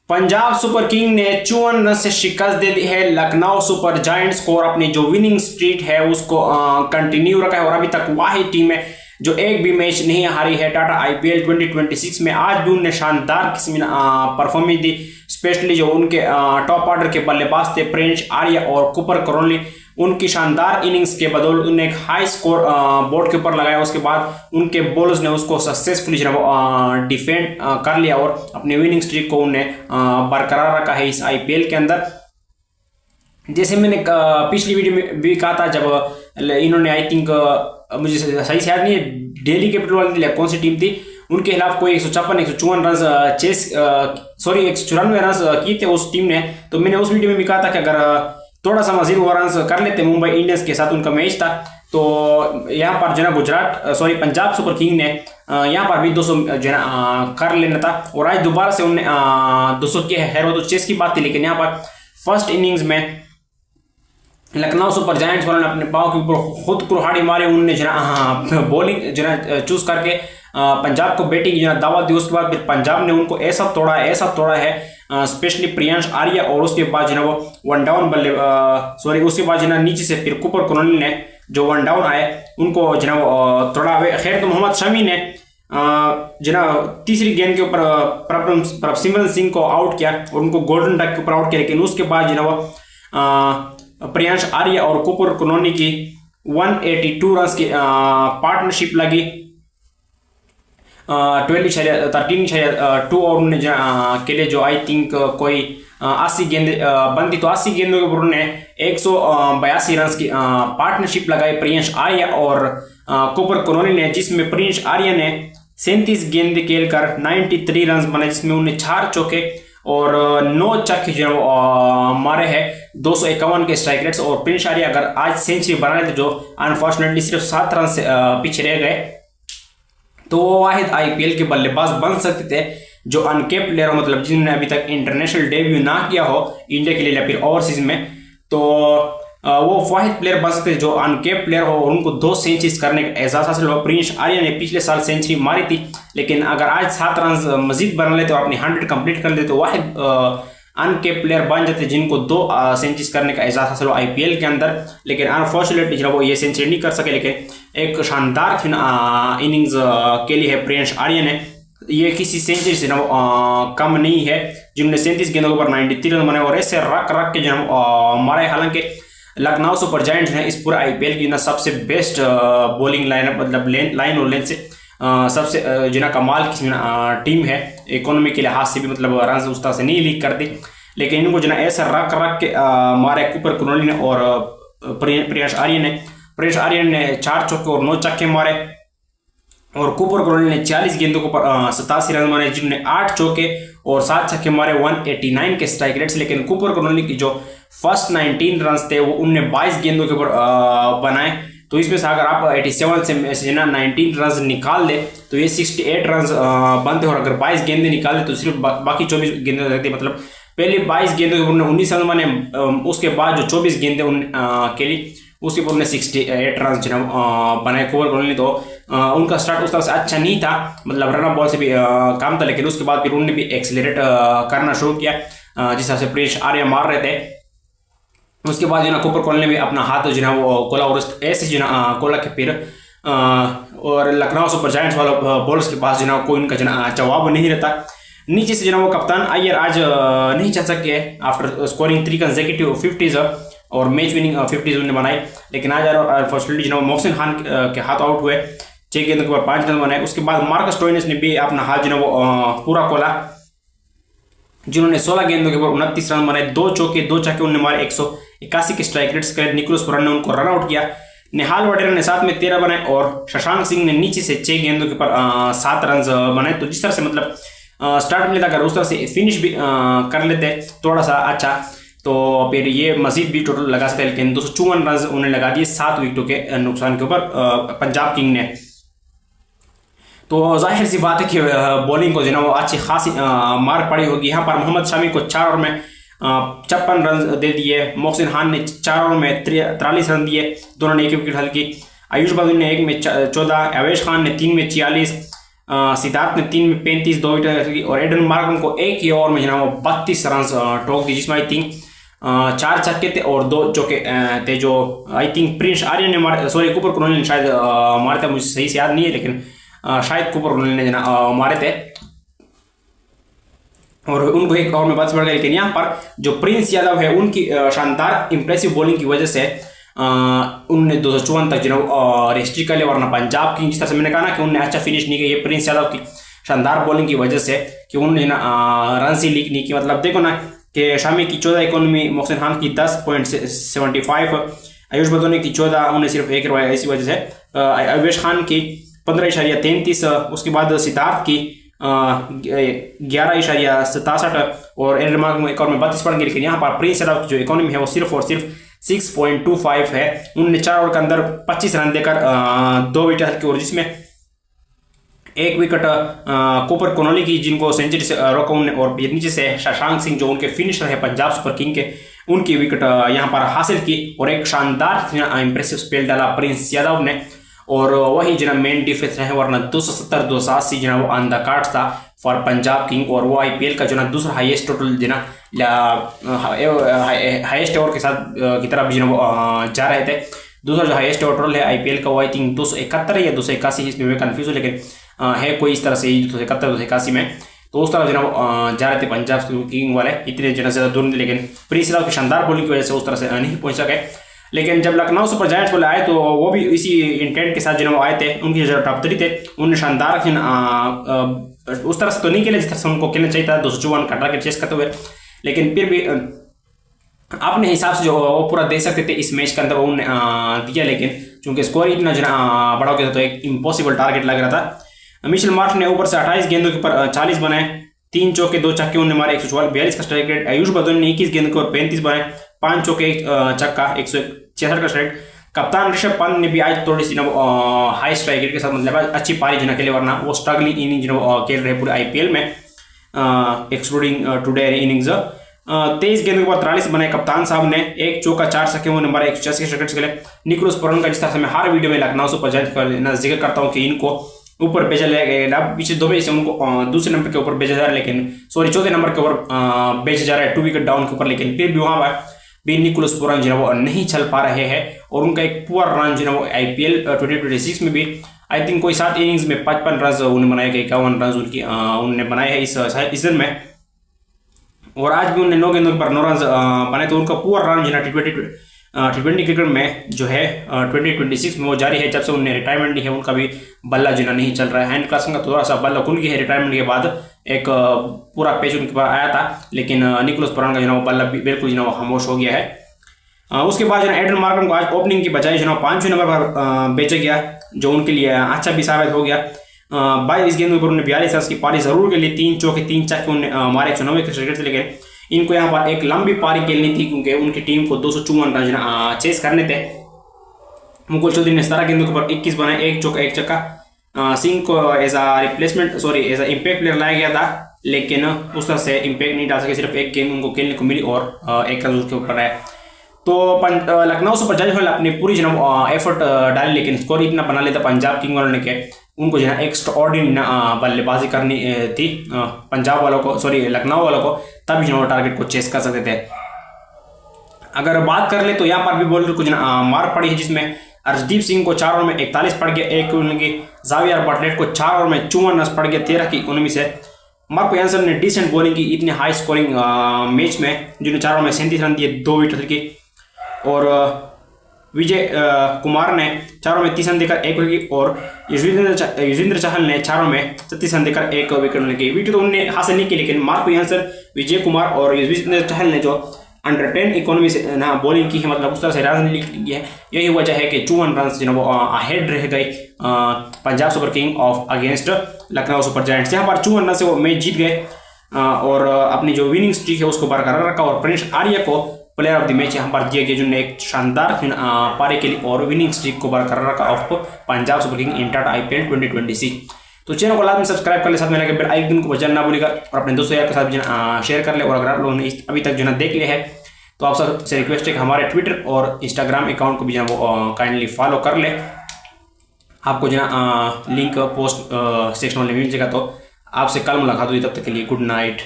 Punjab super king ने 54 run से शिकस्त दे दी है लखनऊ सुपर जायंट्स को और अपनी जो विनिंग स्ट्रीक है उसको कंटिन्यू रखा है और अभी तक वाहिद टीम है जो एक भी मैच नहीं हारी है टाटा आईपीएल 2026 में। आज भी उन्होंने शानदार किस्म परफॉर्मेंस दी, स्पेशली जो उनके टॉप ऑर्डर के बल्लेबाज थे प्रिंस आर्या और कुपर करोली, उनकी शानदार इनिंग्स के बदौलत उन्हें एक हाई स्कोर बोर्ड के ऊपर लगाया। उसके बाद उनके बॉलर्स ने उसको सक्सेसफुली डिफेंड कर लिया और अपनी विनिंग स्ट्रीक को उन्हें बरकरार रखा है इस आईपीएल के अंदर। जैसे मैंने पिछली वीडियो में भी कहा था, जब इन्होंने आई थिंक मुझे सही से याद नहीं है दिल्ली कैपिटल वाली कौन सी टीम थी, उनके खिलाफ कोई 154 रन चेस 194 रन किए थे उस टीम ने। तो मैंने उस वीडियो में भी कहा था कि अगर थोड़ा सा मजीद रन कर लेते मुंबई इंडियंस के साथ, उनका मैच था, तो यहाँ पर जो है पंजाब सुपर किंग ने यहाँ पर भी 200 जो है कर लेना था और आज दोबारा से उन्होंने 200 किए है। खैर वो तो चेस की बात थी, लेकिन यहाँ पर फर्स्ट इनिंग्स में लखनऊ सुपर जायंट्स वालों ने अपने पाव के ऊपर खुद कुल्हाड़ी मारे। उन्होंने जो है बॉलिंग जो है चूज करके पंजाब को बैटिंग जो है दावत दी। उसके बाद फिर पंजाब ने उनको ऐसा तोड़ा है स्पेशली प्रियांश आर्या, और उसके बाद जो है वो वन डाउन उसके बाद जो है नीचे से फिर कुपर करोली ने जो वन डाउन आए उनको जो है वो तोड़ा हुए। खैर तो मोहम्मद शमी ने जो ना तीसरी गेंद के ऊपर सिमरन सिंह को आउट किया और उनको गोल्डन डक के ऊपर आउट किया, लेकिन उसके बाद जो है वो प्रियांश आर्या और कुपर करोली की 182 रन की पार्टनरशिप लगी 13-2 और उन्होंने के लिए जो आई थिंक कोई 80 गेंद बनती, तो 80 गेंदों के ऊपर उन्होंने 182 रन की पार्टनरशिप लगाई प्रियांश आर्या और कुपर करोली ने, जिसमें प्रियांश आर्या ने 37 गेंद खेलकर 93 रन बनाए, जिसमें उन्हें 4 चौके और 9 छक्के जो मारे हैं 251 के स्ट्राइक रेट्स। और प्रिंस आर्या अगर आज सेंचुरी बना लेते जो अनफॉर्चुनेटली सिर्फ 7 रन से पीछे रह गए, तो वो वाहिद आईपीएल के बल्लेबाज बन सकते थे जो अनकेप्ड प्लेयर हो, मतलब जिन्होंने अभी तक इंटरनेशनल डेब्यू ना किया हो इंडिया के लिए या फिर ओवरसीज में, तो वो वाहिद प्लेयर बन सकते जो अनकेप्ड प्लेयर हो और उनको 2 सेंचुरीज करने का एजाज हासिल हो। प्रिंस आर्या ने पिछले साल सेंचुरी मारी थी, लेकिन अगर आज 7 रन मजीद बना लेते और अपनी 100 कंप्लीट कर लेते तो वाहिद अनकेप्ड प्लेयर बन जाते जिनको 2 सेंचुरीज करने का एजाज हासिल हो आईपीएल के अंदर। लेकिन अनफॉर्चुनेटली जो वो ये सेंचुरी नहीं कर सके, लेकिन एक शानदार इनिंग्स के लिए है प्रियांश आर्या ने, ये किसी सेंचुरी से कम नहीं है, जिन्होंने 37 गेंदों के ऊपर 93 रन बनाए और ऐसे रख के जो मारे। हालांकि लखनऊ सुपर जायंट्स ने इस पूरे आईपीएल की सबसे बेस्ट बॉलिंग लाइन, मतलब लाइन और लेंथ से सबसे जो कमाल की टीम है, इकोनॉमी के लिहाज से भी मतलब रन उस तरह से नहीं लीक करती, लेकिन इनको जो ऐसा रख के मारे कुपर करोली ने और प्रियांश आर्या ने 4 चौके और 9 छक्के मारे और कुपर करोली ने 40 गेंदों के ऊपर 87 रन मारे, जिन्होंने 8 चौके और 7 छक्के मारे 189 के स्ट्राइक रेट्स। लेकिन कुपर करोली की जो फर्स्ट 19 रन थे वो उनने 22 गेंदों के ऊपर बनाए, तो इसमें से अगर आप 87 से ना 19 रन निकाल दे तो ये 68 रन बनते, और अगर 22 गेंदे निकाल दे तो सिर्फ बाकी 24 गेंदे रहती, मतलब पहले 22 गेंदों के ऊपर 19 रन बने, उसके बाद जो 24 गेंदे के लिए उसके ऊपर उन्हें 68 रन बनाए कुपर करोली। तो उनका स्टार्ट उस तरह से अच्छा नहीं था, मतलब रन बॉल से भी काम था, लेकिन उसके बाद फिर उन्होंने भी एक्सीलरेट करना शुरू किया जिस तरह से प्रिंस आर्या मार रहे थे। उसके बाद जो ना कुपर करोली ने भी अपना हाथ जो है वो कोला और ऐसे जो ना कोला के फिर और लखनऊ सुपर जायंट्स वालों बॉलर्स के पास जो ना कोई उनका जो ना जवाब नहीं रहता। नीचे से जो ना वो कप्तान अय्यर आज नहीं चल सके आफ्टर स्कोरिंग 3 कंसेक्यूटिव 50s और मैच विनिंग 50s उन्होंने बनाई, लेकिन आज अनफॉर्चुनेटली जो मोहसिन खान के हाथ आउट हुए, 6 गेंदों के ऊपर 5 रन बनाए। उसके बाद मार्कस स्टोइनिस ने भी अपना हाथ जो ना वो पूरा खोला, जिन्होंने 16 गेंदों के ऊपर 29 रन बनाए, 2 चौके 2 छक्के उन्होंने मारे, 181 के स्ट्राइक रेट्स के। निकोलस पुरान ने उनको रन आउट किया। निहाल वडेरा ने साथ में 13 बनाए और शशांक सिंह ने नीचे से 6 गेंदों के ऊपर 7 रन बनाए। तो जिस तरह से मतलब स्टार्ट में अगर उस तरह से फिनिश भी कर लेते थोड़ा सा अच्छा, तो फिर ये मजीद भी टोटल लगा सकते, लेकिन 254 रन उन्होंने लगा दिए 7 विकेटों के नुकसान के ऊपर पंजाब किंग ने। तो जाहिर सी बात है कि बॉलिंग को जो है वो अच्छी खासी मार पड़ी होगी। यहाँ पर मोहम्मद शमी को 4 ओवर में 56 रन दे दिए, मोहसिन खान ने 4 ओवर में 43 रन दिए, दोनों ने 1 विकेट हल की। आयुष बदल ने 1 में 14, अवेश खान ने 3 में 46, सिद्धार्थ ने 3 में 35 2 विकेट की और एडन मार्गन को एक ही ओवर में जो वो 32 रन ठोक दी, जिसमें आई थिंक 4 छक्के थे और 2 चौके थे, जो आई थिंक प्रिंस आर्यन ने मारे, सॉरी कूपर कुनोल ने शायद मारे थे, मुझे सही से याद नहीं है, लेकिन शायद कूपर कुनोल ने मारे थे और उनको एक ओवर में 32 बढ़ गए। लेकिन यहाँ पर जो प्रिंस यादव है उनकी शानदार इंप्रेसिव बॉलिंग की वजह से उनने 254 तक जो रजिस्ट्री कर लिया, वरना पंजाब की जिस तरह से मैंने कहा ना कि उनने अच्छा फिनिश नहीं किया, ये प्रिंस यादव की शानदार बॉलिंग की वजह से कि उन्होंने ना रन ही लीक नहीं की। मतलब देखो ना कि शामी की 14 इकोनॉमी, मोहसिन खान की 10.75, आयुष बदौनी की 14, उन्हें सिर्फ 1 करवाया, इसी वजह से अवेश खान की 15.33, उसके बाद सिद्धार्थ की 11.67 और एंड मार्क में एक और में 32 पड़ गई। लेकिन यहाँ पर प्रिंस यादव की जो इकोनॉमी है वो सिर्फ और सिर्फ 6.25 है। उन्होंने 4 ओवर के अंदर 25 रन देकर 2 विकेट की, और जिसमें 1 विकेट कूपर कोनोली की जिनको सेंचुरी से रोका उन्होंने, और नीचे से शशांक सिंह जो उनके फिनिशर है पंजाब सुपर किंग के, उनकी विकेट यहाँ पर हासिल की और एक शानदार इंप्रेसिव स्पेल डाला प्रिंस यादव ने। और वही जना मेन डिफेंस रहे, वरना 270-280 जना वो ऑन द कार्ड था फॉर पंजाब किंग, और वो आईपीएल का जो ना दूसरा हाईएस्ट टोटल जना हाईएस्ट ओवर के साथ की तरफ जो वो जा रहे थे। दूसरा जो हाईएस्ट ओवर टोटल है आईपीएल का वो आई थिंक 271 है या 281, इसमें मैं कंफ्यूज हूँ, लेकिन है कोई इस तरह से 271 281 में, तो उस तरह जो जा रहे थे पंजाब किंग वाले, इतने जना ज्यादा दूर नहीं। लेकिन प्रिंस यादव की शानदार बॉलिंग की वजह से उस तरह से नहीं पहुंच सके। लेकिन जब लखनऊ सुपर जायंट्स वाले आए तो वो भी इसी इंटेंट के साथ जो आए थे, उनकी जो टॉप 3 थे उन्होंने शानदार उस तरह से तो नहीं खेले जिस तरह से उनको खेलना चाहिए था 254 का टारगेट चेस करते हुए, लेकिन फिर भी अपने हिसाब से जो वो पूरा दे सकते थे इस मैच के अंदर उन्होंने दिया। लेकिन चूंकि स्कोर इतना जो बड़ा हो गया था तो एक इम्पॉसिबल टारगेट लग रहा था। मिशेल मार्श ने ऊपर से 28 गेंदों के ऊपर 40 बनाए, 3 चौके 2 छक्के उन्होंने मारे, 142 का स्ट्राइक रेट। आयुष बदौनी ने 21 गेंदों के ऊपर 35 बनाए, 5 चौके 1 छक्का, 166 का स्ट्राइक। कप्तान ऋषभ पंत ने भी आज थोड़ी सी हाई स्ट्राइक रेट के साथ मतलब अच्छी पारी जना खेले, वरना वो स्ट्रगलिंग इनिंग खेल रहे पूरे आईपीएल में एक्सक्लूडिंग टुडे इनिंग्स। 23 गेंदों के बाद 43 बनाए कप्तान साहब ने, 1 चौका 4 छक्के उन्होंने मारे, 186 विकेट्स खेले। निकोलस पुरन का जिस तरह से मैं हर वीडियो में लखनऊ सुपर जायंट्स का जिक्र करता हूँ कि इनको ऊपर भेजा गया, पीछे 2 मैच से उनको दूसरे नंबर के ऊपर भेजा जा रहा है, लेकिन सॉरी चौथे नंबर के ऊपर भेजा जा रहा है 2 विकेट डाउन के ऊपर, लेकिन फिर भी वहां पर भी निकोलस पुरन जो है वो नहीं चल पा रहे हैं और उनका एक पुअर रन जो है वो आईपीएल 2026 में भी आई थिंक कोई 7 इनिंग्स में 55 रन उन्हें बनाए गए, 51 रन उन्होंने बनाए हैं इस सीजन में, और आज भी उन्होंने 9 गेंदों पर 9 रन बनाए। तो उनका पुअर रन जो है T20 क्रिकेट में जो है 2026 में वो जारी है। जब से उन्हें रिटायरमेंट ली है उनका भी बल्ला जो नहीं चल रहा है। हैंड क्लासन का थोड़ा सा बल्ला खुल गया है रिटायरमेंट के बाद, एक पूरा पेच उनके पास आया था, लेकिन निकोलस पुरान का जो वो बल्ला बिल्कुल जो खामोश हो गया है। उसके बाद जो एडन मार्गन को आज ओपनिंग की बजाय जो 5वें नंबर पर बेचा गया, जो उनके लिए अच्छा भी साबित हो गया। 22 गेंदों पर उन्होंने 42 रन की पारी जरूर के लिए, 3 चौके 3 छक्के उन्होंने मारे 190 के विकेट से, लेकिन इनको यहाँ पर एक लंबी पारी खेलनी थी क्योंकि उनकी टीम को 254 रन चेस करने थे। मुकुल चौधरी ने 17 गेंदों के ऊपर 21 बनाए, 1 चौका 1 छक्का। सिंह को as a replacement as a impact player लाया गया था, लेकिन उस तरह से इम्पैक्ट नहीं डाल सके, सिर्फ 1 गेंद उनको खेलने को मिली और 1 रन उसके ऊपर आया। तो लखनऊ सुपर जायंट्स वाले अपनी पूरी एफर्ट डाली, लेकिन स्कोर इतना बना लेता पंजाब किंग वालों ने के उनको जो है एक्स्ट्रा ऑर्डिनरी बल्लेबाजी करनी थी पंजाब वालों को, सॉरी लखनऊ वालों को, तभी जो टारगेट को चेस कर सकते थे। अगर बात कर ले तो यहाँ पर भी बॉलर को मार पड़ी है, जिसमें अर्शदीप सिंह को 4 ओवर में 41 पड़ गया, 1 उनकी जावियर बटलेट को 4 ओवर में 54 रन पड़ गया 13 की 19 से। मार्को यानसन ने डिसेंट बॉलिंग की इतने हाई स्कोरिंग मैच में, जिन्होंने 4 ओवर में 37 रन दिए 2 विकेट की, और विजय कुमार ने 4 ओवर में 30 रन देकर 1 विकेट, और युजवेंद्र चहल ने 4 ओवर में 36 रन देकर 1 विकेट की। विकेट तो उन्होंने हासिल नहीं की, लेकिन मार्को यानसन, विजय कुमार और युजवेंद्र चहल ने जो अंडर 10 इकोनॉमी से ना बॉलिंग की है, मतलब उस तरह से रन ली है। यही वजह है कि 54 रन जो वो अहेड रह गए Punjab super king of against Lucknow super giants. यहाँ पर 54 रन से वो मैच जीत गए और अपनी जो विनिंग स्ट्रीक है उसको बरकरार रखा, और प्रिंस आर्या को प्लेयर ऑफ द मैच यहाँ पर दिया गया, जिन्होंने एक शानदार पारी के लिए और विनिंग स्ट्रीक को बरकरार रखा of Punjab super king in Tata IPL 2026। तो चैनल को लाजमी सब्सक्राइब कर ले, साथ में लगे बेल आइकन को बजाना ना भूलिएगा, और अपने दोस्तों यार के साथ जो शेयर कर ले। और अगर आप लोगों ने अभी तक जो देख लिया है तो आप सबसे रिक्वेस्ट है कि हमारे ट्विटर और इंस्टाग्राम अकाउंट को भी वो काइंडली फॉलो कर ले। आपको जो है लिंक पोस्ट सेक्शन में मिल जाएगा। तो आपसे कल मुलाकात हुई, तब तक के लिए गुड नाइट।